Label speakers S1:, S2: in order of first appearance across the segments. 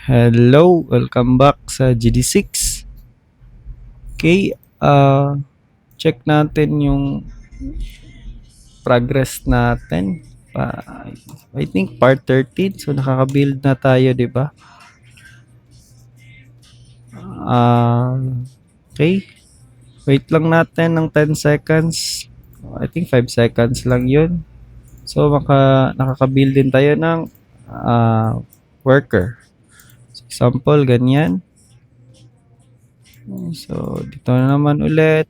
S1: Hello, welcome back sa GD6. Okay, check natin yung progress natin. I think part 13. So nakaka-build na tayo, 'di ba? Ah, okay. Wait lang natin ng 10 seconds. I think 5 seconds lang 'yun. So nakaka-build din tayo ng worker. So, example, ganyan. So dito na naman ulit.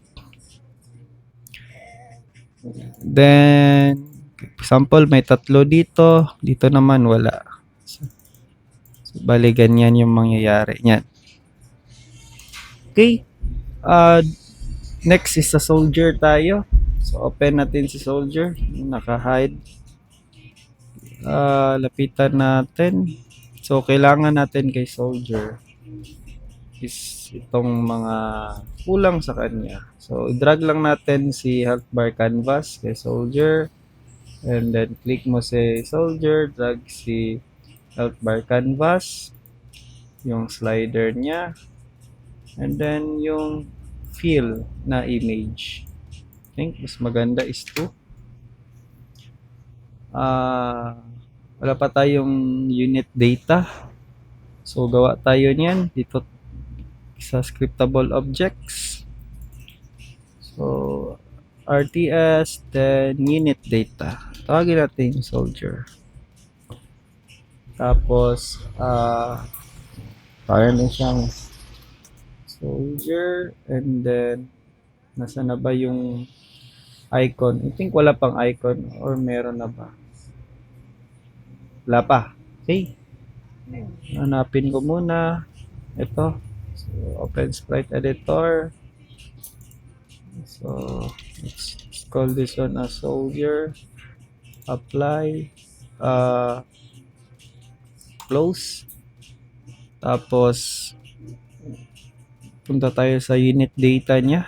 S1: Then, example, may tatlo dito. Dito naman, wala. So, bali, ganyan yung mangyayari niyan. Okay. Uh, Next is sa soldier tayo. So, open natin si soldier. Naka-hide. Lapitan natin. So, kailangan natin kay soldier is itong mga kulang sa kanya. So, i-drag lang natin si health bar canvas kay soldier. And then, click mo si soldier, drag si health bar canvas, yung slider niya, and then yung fill na image. I think mas maganda is 2. Wala pa tayong unit data. So, gawa tayo niyan dito sa scriptable objects. So, RTS, then unit data. Tawagin natin yung soldier. Tapos, tayo na siyang soldier, and then nasa na ba yung icon? I think wala pang icon, or meron na ba? Wala pa. Okay. Hanapin ko muna ito. So, open sprite editor. So let's call this one a soldier. Apply. Close. Tapos punta tayo sa unit data niya.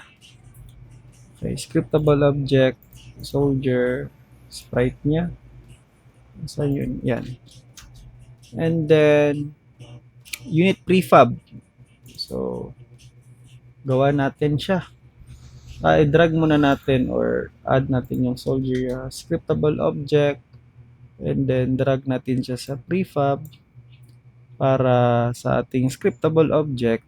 S1: Okay, scriptable object, soldier, sprite niya. Saan yun? Yan. And then, unit prefab. So, gawa natin siya. I-drag muna natin or add natin yung soldier scriptable object. And then, drag natin siya sa prefab para sa ating scriptable object.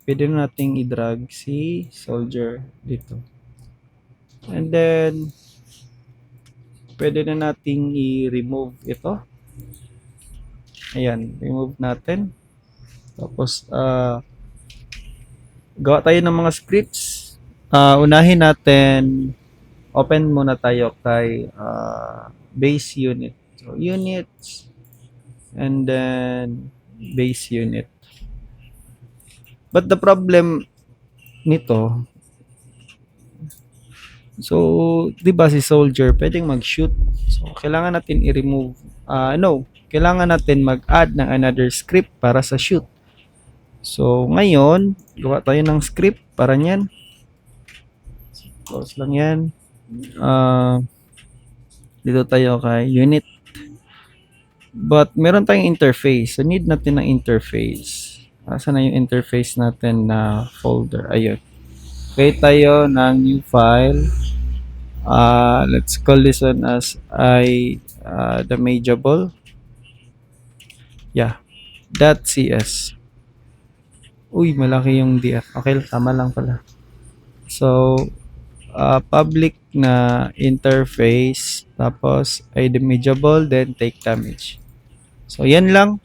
S1: Pwede na nating i-drag si soldier dito. And then, pwede na nating i-remove ito. Ayan, remove natin. Tapos, gawa tayo ng mga scripts. Unahin natin, open muna tayo kay base unit. So, units, and then base unit. But the problem nito, so, di ba si soldier, pwedeng mag-shoot. So, kailangan natin i-remove. Kailangan natin mag-add ng another script para sa shoot. So, ngayon, gawa tayo ng script para niyan. Close lang yan. Dito tayo kay unit. But, meron tayong interface. So, need natin ng interface. Saan na yung interface natin na folder? Ayun. Create tayo ng new file. Let's call this one as damageable. Yeah. .cs. Uy, malaki yung df. Okay, tama lang pala. So, public na interface, tapos damageable, then take damage. So, yan lang.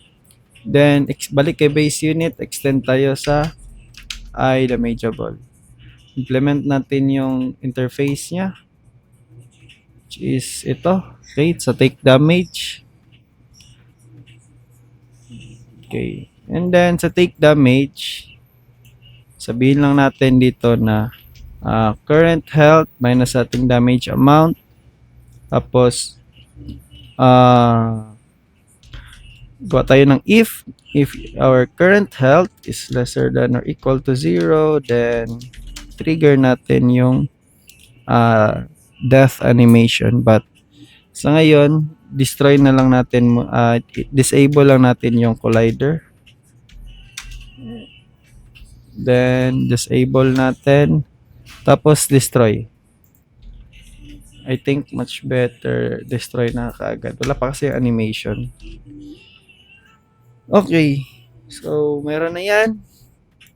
S1: Then, balik kay base unit, extend tayo sa damageable. Implement natin yung interface niya, which is ito. Okay, so take damage. Okay. And then, sa take damage, sabihin lang natin dito na current health minus ating damage amount. Tapos, gawa tayo ng if our current health is lesser than or equal to 0, then trigger natin yung death animation. But sa ngayon, destroy na lang natin, disable lang natin yung collider. Then, disable natin. Tapos, destroy. I think much better destroy na kaagad. Wala pa kasi animation. Okay. So, meron na yan.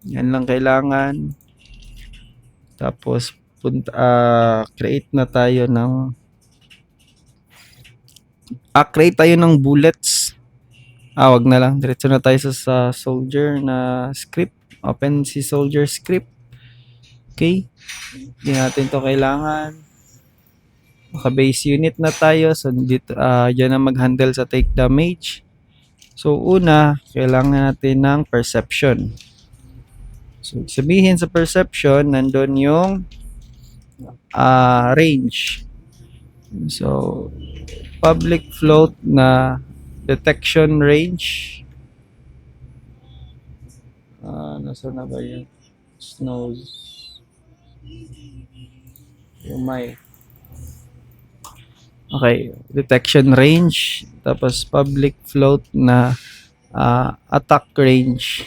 S1: Yan lang kailangan. Tapos, create na tayo ng create tayo ng bullets. Wag na lang. Diretso na tayo sa soldier na script. Open si soldier script. Okay. Hindi natin to kailangan. Naka-base unit na tayo. So, dito, dyan na mag-handle sa take damage. So, una, kailangan natin ng perception. So, sabihin sa perception, nandun yung range. So, public float na detection range. Nasa na ba yun? Snows. Umay. Okay, detection range. Tapos public float na attack range.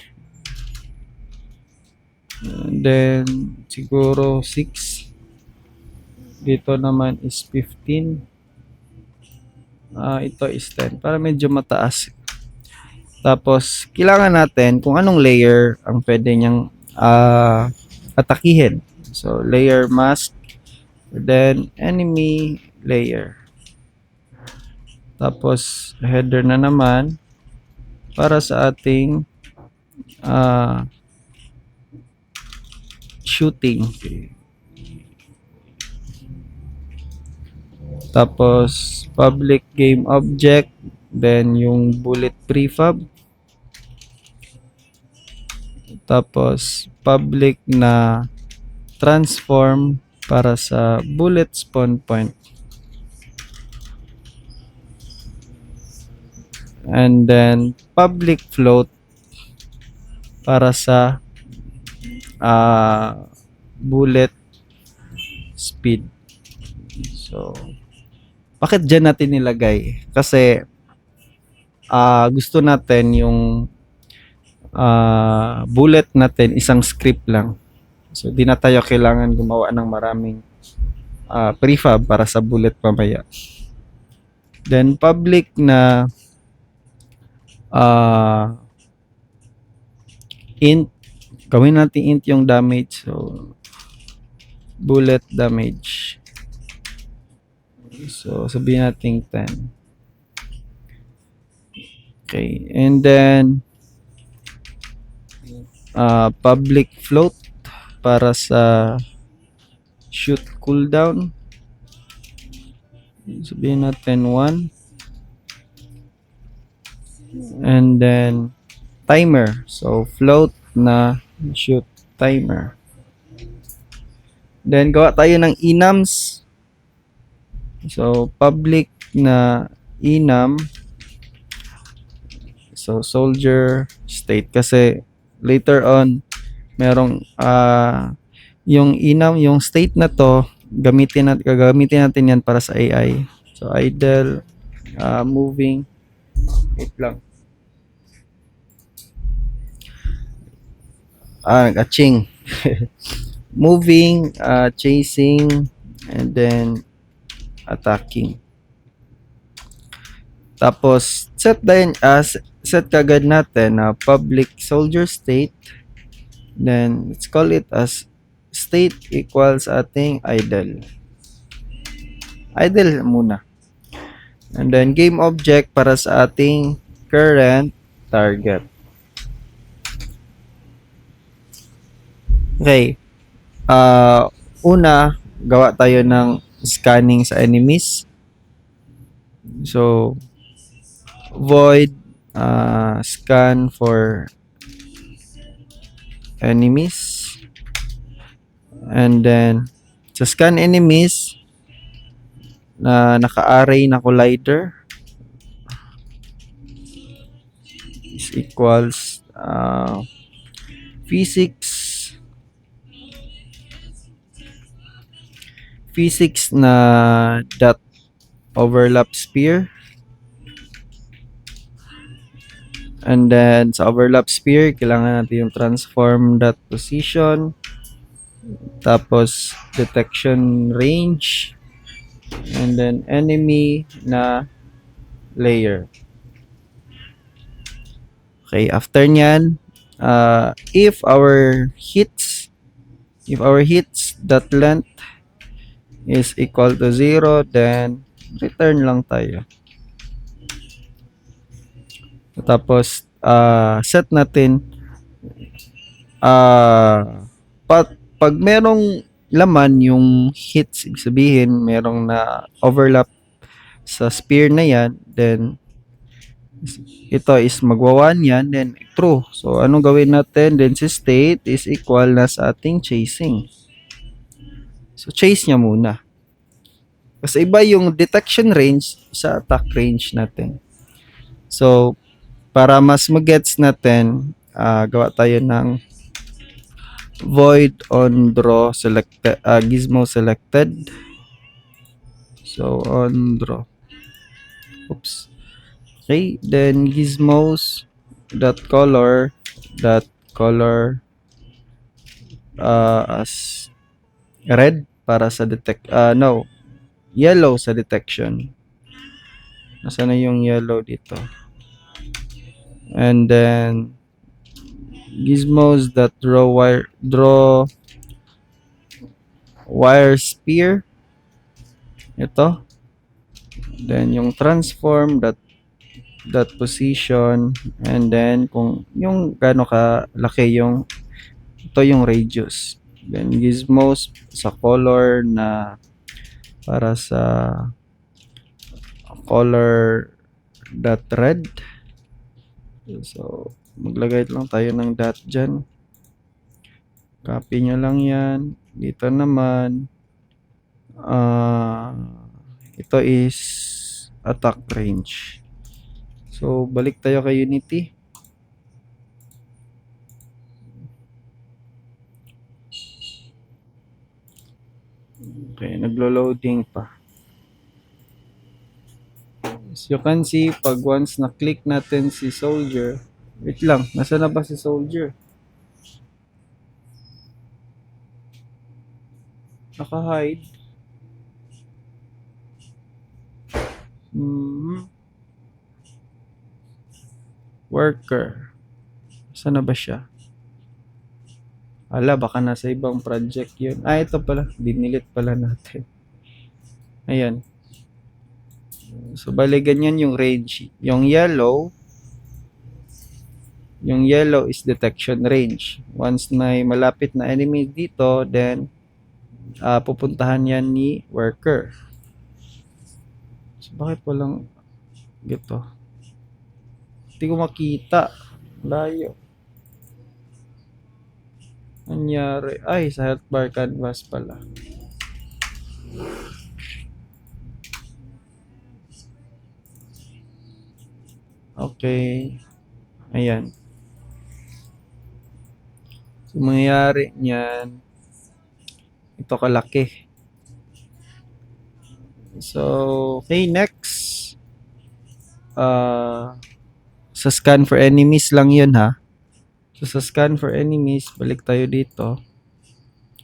S1: And then, siguro 6. Dito naman is 15. Ito is 10. Para medyo mataas. Tapos, kailangan natin kung anong layer ang pwede niyang atakihin. So, layer mask. Then, enemy layer. Tapos, header na naman para sa ating shooting. Okay. Tapos, public game object. Then, yung bullet prefab. Tapos, public na transform para sa bullet spawn point. And then, public float para sa bullet speed. So, bakit dyan natin nilagay? Kasi, gusto natin yung bullet natin isang script lang. So, di na tayo kailangan gumawa ng maraming prefab para sa bullet mamaya. Then, public na int. Gawin natin int yung damage. So, bullet damage. So, sabihin natin 10. Okay. And then, public float para sa shoot cooldown. Sabihin natin 1. And then, timer. So, float na shoot timer. Then, gawa tayo ng enums. So, public na enum. So, soldier state. Kasi, later on, merong, yung enum, yung state na to, gagamitin natin yan para sa AI. So, idle, moving. Wait lang. Nag-aching. Moving, chasing, and then attacking. Tapos, set kagad natin na public soldier state. Then, let's call it as state equals ating idle. Idle muna. And then, game object para sa ating current target. Okay. Una, gawa tayo ng scanning sa enemies. So, void scan for enemies. And then, sa scan enemies na naka-array na collider is equals physics na dot overlap sphere. And then sa overlap sphere, kailangan natin yung transform dot position, tapos detection range, and then enemy na layer. Okay, after nyan, if our hits dot length is equal to 0, then return lang tayo. Tapos set natin pag merong laman yung hits, ibig sabihin merong na overlap sa sphere na yan, then ito is magwa 1 yan, then true. So anong gawin natin? Then si state is equal na sa ating chasing. So chase niya muna. Kasi iba yung detection range sa attack range natin. So para mas magets natin, gawa tayo ng void on draw selected, gizmo selected. So on draw. Oops. Okay, then gizmos dot color as red para sa no, yellow sa detection. Nasaan na yung yellow dito? And then gizmos dot draw wire spear, ito. Then yung transform dot position, and then kung yung gaano ka laki yung ito yung radius. Then gizmos sa color na para sa color dot red. So maglagay lang tayo ng dot dyan. Copy nyo lang yan. Dito naman ito is attack range. So balik tayo kay Unity. Okay, naglo-loading pa. As you can see, pag once na-click natin si soldier, wait lang, nasa na ba si soldier? Naka-hide. Worker. Saan na ba siya? Ala, baka nasa ibang project yun. Ito pala. Dinilit pala natin. Ayan. So, bali ganyan yung range. Yung yellow is detection range. Once may malapit na enemy dito, then pupuntahan yan ni worker. So, bakit walang gito? Hindi ko makita. Layo. Nangyari. Ay, sa health bar canvas pala. Okay. Ayan. So, mangyayari niyan, ito kalaki. So, okay, next. Sa scan for enemies lang yun, ha. So, sa scan for enemies, balik tayo dito.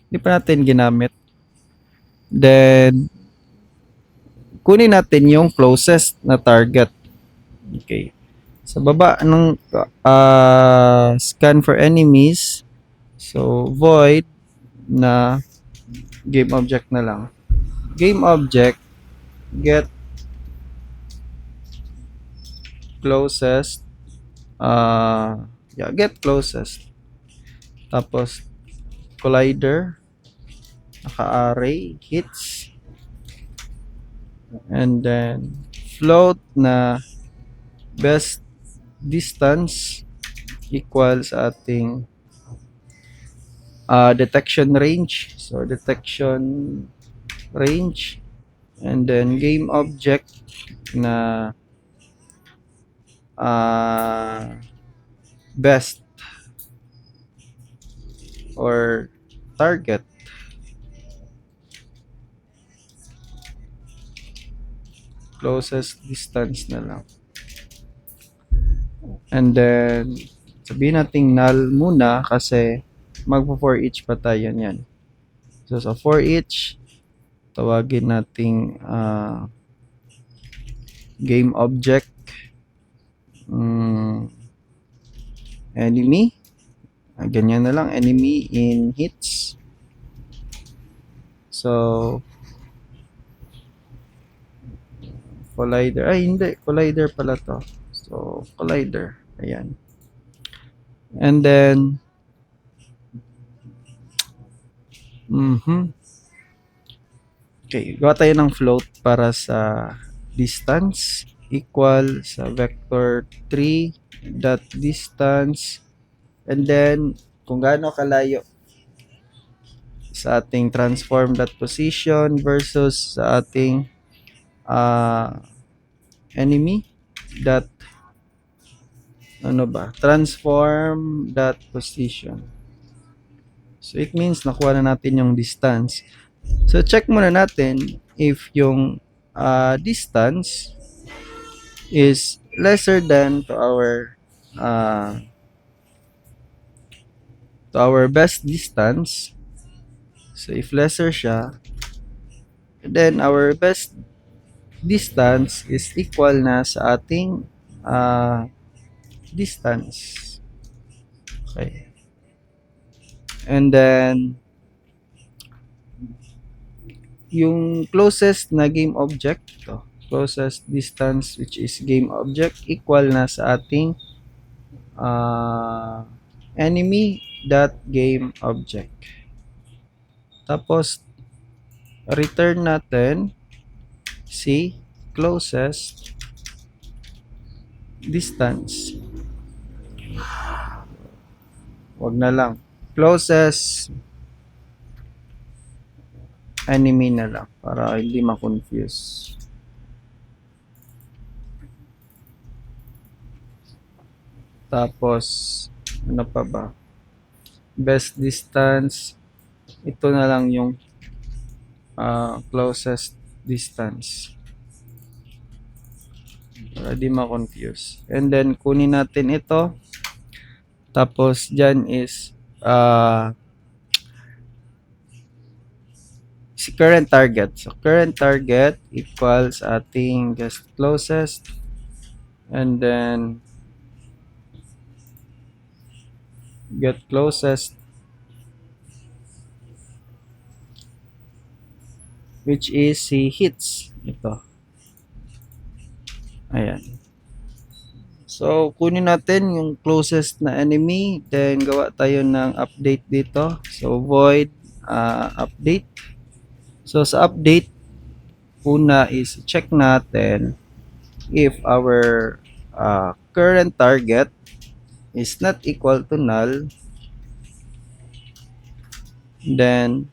S1: Hindi pa natin ginamit. Then, kunin natin yung closest na target. Okay. Sa baba ng scan for enemies, so void na game object na lang. Game object get closest, get closest. Tapos collider, naka-array hits, and then float na best distance equals ating detection range. So detection range, and then game object na best or target, closest distance na lang. And then, sabihin natin null muna kasi magpo for each pa tayo niyan. So, sa for each, tawagin nating game object enemy. Ganyan na lang, enemy in hits. So, collider. Ay, hindi. Collider pala to. So, collider. Ayan. And then, okay, gawa tayo ng float para sa distance equal sa vector 3 dot distance, and then kung gaano kalayo sa ating transform dot position versus sa ating enemy dot transform dot position. So it means nakuha na natin yung distance. So check muna natin if yung distance is lesser than to our best distance. So if lesser siya, then our best distance is equal na sa ating distance. Okay. And then yung closest na game object, closest distance which is game object equal na sa ating enemy dot game object. Tapos return natin si closest distance. Wag na lang. Closest enemy na lang para hindi ma-confuse. Tapos ano pa ba? Best distance. Ito na lang yung closest distance. Para di ma-confuse. And then kunin natin ito. Tapos dyan is si current target. So current target equals ating just closest, and then get closest, which is si hits. Ito. Ayan. So, kunin natin yung closest na enemy. Then, gawa tayo ng update dito. So, void update. So, sa update, una is check natin if our current target is not equal to null. Then,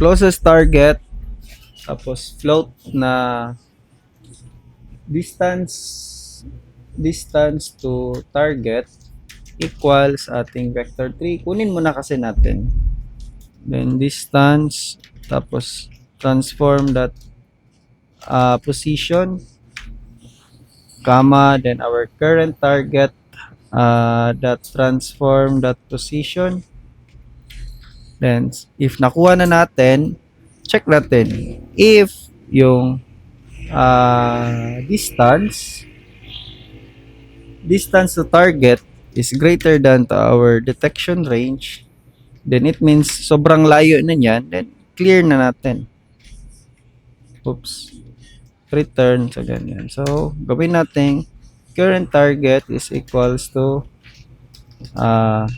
S1: closest target, tapos float na distance to target equals ating vector 3. Kunin muna kasi natin. Then distance, tapos transform that position, comma, then our current target that transform that position. Then if nakuha na natin, check natin if yung distance to target is greater than to our detection range, then it means sobrang layo na niyan, then clear na natin. Oops. Return sa ganyan. So, gawin natin current target is equals to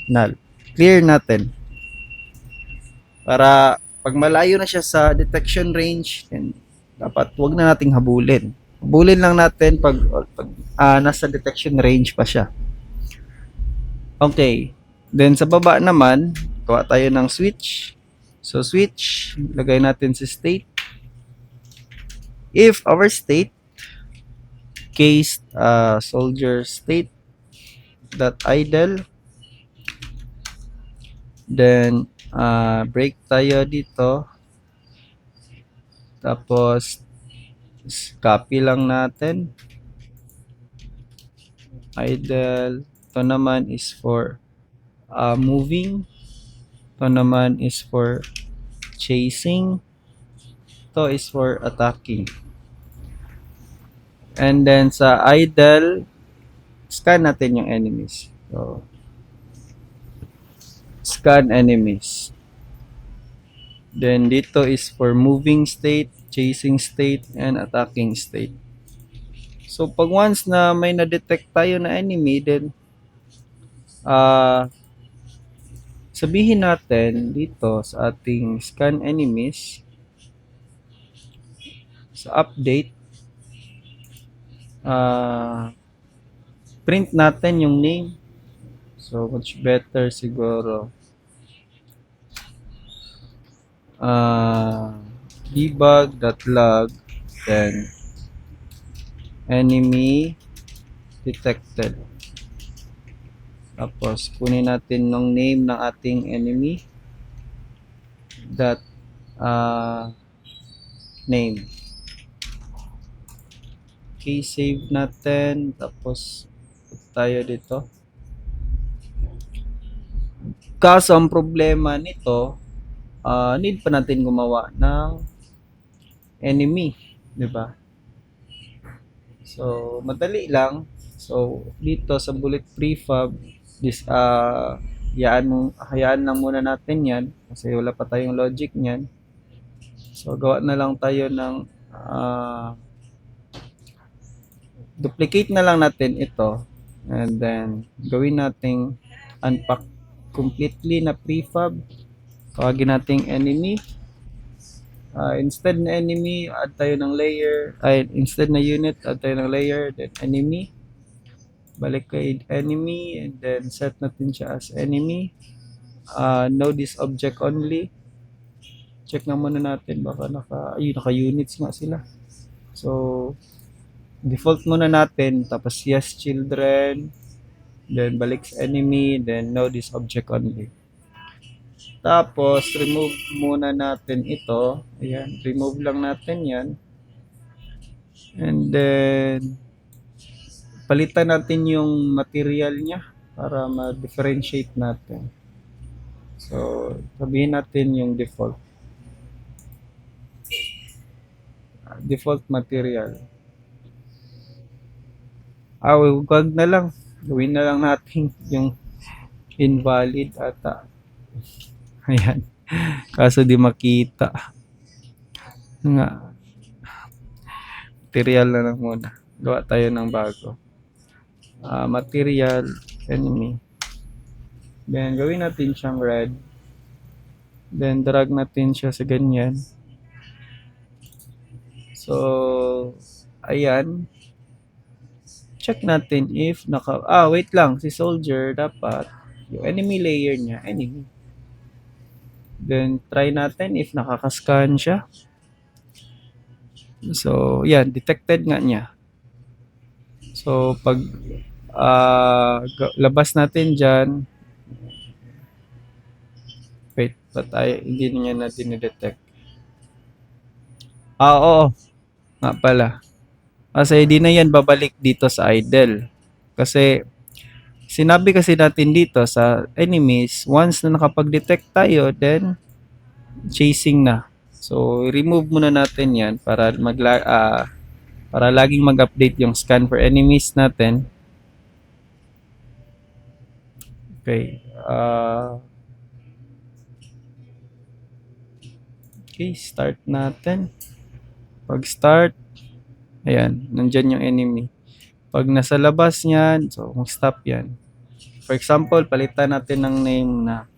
S1: null. Clear natin. Para pag malayo na siya sa detection range, then dapat wag na nating habulin. Habulin lang natin pag nasa detection range pa siya. Okay. Then sa baba naman, gawa tayo ng switch. So switch, lagay natin si state. If our state case soldier state dot idle, then break tayo dito Tapos, copy lang natin. Idle. Ito naman is for moving. Ito naman is for chasing. Ito is for attacking. And then sa idle, scan natin yung enemies. So, scan enemies. Then dito is for moving state, chasing state, and attacking state. So pag once na may na-detect tayo na enemy, then sabihin natin dito sa ating scan enemies, sa update, print natin yung name. So much better siguro debug.log then enemy detected. Tapos kunin natin ng name ng ating enemy that name. Okay, save natin. Tapos tayo dito. Kaso ang problema nito, need pa natin gumawa ng enemy, 'di ba? So, madali lang. So, dito sa bullet prefab, hayaan lang muna natin 'yan kasi wala pa tayong logic niyan. So, gawa na lang tayo ng duplicate na lang natin ito and then gawin nating unpack completely na prefab. Tawagin nating enemy. Instead na enemy, add tayo ng layer. Instead na unit, add tayo ng layer, then enemy. Balik kay enemy, and then set natin siya as enemy. Node is object only. Check na muna natin, baka naka-units nga sila. So, default muna natin, tapos yes children, then balik sa enemy, then node is object only. Tapos, remove muna natin ito. Ayan, remove lang natin yan. And then, palitan natin yung material niya para ma-differentiate natin. So, sabihin natin yung default. Default material. Wag na lang. Gawin na lang natin yung invalid ata. Ayan. Kaso di makita. Nga. Material na lang muna. Gawa tayo ng bago. Material, enemy. Then, gawin natin siyang red. Then, drag natin siya sa ganyan. So, ayan. Check natin if wait lang. Si soldier, dapat yung enemy layer niya, enemy. Then, try natin if nakakascan siya. So, yan. Detected nga niya. So, pag labas natin dyan, wait, hindi niya na dinidetect. Oo. Nga pala. Kasi hindi na yan babalik dito sa idle. Kasi, sinabi kasi natin dito sa enemies, once na nakapag-detect tayo, then chasing na. So, remove muna natin yan para para laging mag-update yung scan for enemies natin. Okay. Okay, start natin. Pag start, ayan, nandyan yung enemy. Pag nasa labas niyan, so mag-stop yan. For example, palitan natin ng name na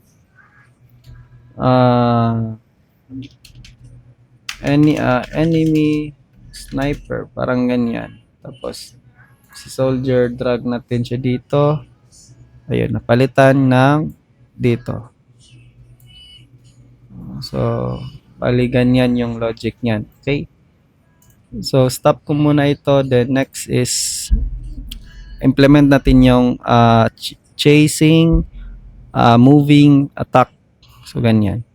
S1: enemy sniper, parang ganyan. Tapos si soldier, drag natin siya dito. Ayun, napalitan ng dito. So, bali ganyan yung logic niyan. Okay? So, stop ko muna ito. Then next is implement natin yung chasing, moving, attack. So, ganyan.